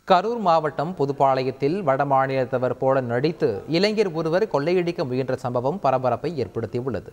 கரூர் மாவட்டம் புதுப்பாளையத்தில் வடமாநிலத்தவர் போல நடித்து இளைஞர் ஒருவர் கொள்ளையடிக்க முயன்ற சம்பவம் பரபரப்பை ஏற்படுத்தியுள்ளது.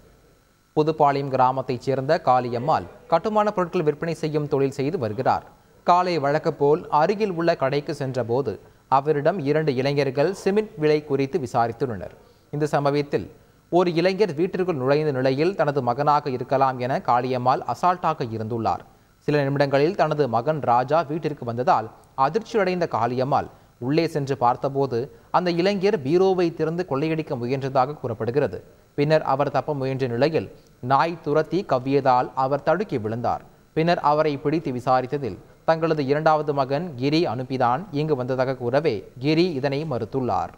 புதுப்பாளையம் கிராமத்தைச் சேர்ந்த காளியம்மாள் கட்டுமான பொருட்கள் விற்பனை செய்யும் தொழில் செய்து வருகிறார். காலை வழக்கப்போல் அருகில் உள்ள கடைக்கு சென்றபோது அவரிடம் 2 இளைஞர்கள் சிமெண்ட் விலை குறித்து விசாரித்துள்ளனர். இந்த சம்பவத்தில் ஒரு இளைஞர் வீட்டிற்குள் நுழைந்த நிலையில் தனது மகனாக இருக்கலாம் என காளியம்மாள் அசால்ட்டாக இருந்துள்ளார். சில நிமிடங்களில் தனது மகன் ராஜா வீட்டிற்கு வந்ததால் அதிர்ச்சியடைந்த காளியம்மாள் உள்ளே சென்று பார்த்தபோது அந்த இளைஞர் பீரோவை திறந்து கொள்ளையடிக்க முயன்றதாக கூறப்படுகிறது. பின்னர் அவர் தப்ப முயன்ற நிலையில் நாய் துரத்தி கவ்வியதால் அவர் தடுக்கி விழுந்தார். பின்னர் அவரை பிடித்து விசாரித்ததில் தங்களது 2வது மகன் கிரி அனுப்பிதான் இங்கு வந்ததாக கூறவே கிரி இதனை மறுத்துள்ளார்.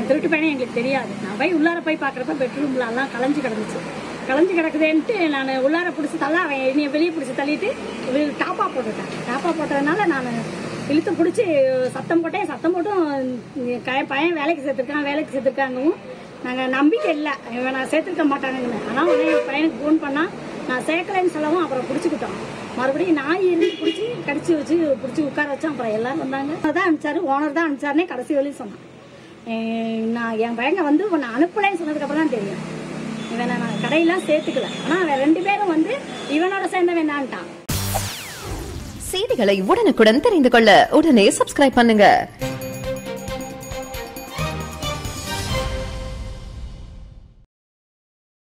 திருட்டு பையனை எங்களுக்கு தெரியாது. நான் போய் உள்ளார போய் பார்க்குறப்ப பெட்ரூம்ல எல்லாம் கலைஞ்சு கிடக்குதுன்ட்டு நான் உள்ளார பிடிச்சி அவன் என்னைய வெளியே பிடிச்சி தள்ளிட்டு டாப்பா போட்டுட்டேன். டாப்பா போட்டதுனால நான் இழுத்து பிடிச்சி சத்தம் போட்டும் பையன் வேலைக்கு சேர்த்துருக்காங்கவும் நாங்கள் நம்பிக்கை இல்லை இவன் நான் சேர்த்துருக்க மாட்டானுங்கன்னு. ஆனால் உடனே என் பையனுக்கு ஃபோன் பண்ணால் நான் சேர்க்கலைன்னு சொல்லவும் அப்புறம் பிடிச்சிக்கிட்டோம். மறுபடியும் நாய் இருந்து பிடிச்சி கடிச்சு வச்சு பிடிச்சி உட்கார வச்சோம். அப்புறம் எல்லாரும் வந்தாங்க. அதான் அனுப்பிச்சாரு, ஓனர் தான் அனுப்பிச்சாருனே கடைசி வரையும் சொன்னான். நான் என் பையங்க வந்து உன்னை அனுப்பலைன்னு சொன்னதுக்கப்புறம் தான் தெரியும். இவனை நான் கடையெல்லாம் சேர்த்துக்கல. ஆனால் அவன் 2 பேரும் வந்து இவனோட சேர்ந்தவன் என்னான்ட்டான். செய்திகளை உடனுக்குடன் தெரிந்து கொள்ள உடனே சப்ஸ்கிரைப் பண்ணுங்க.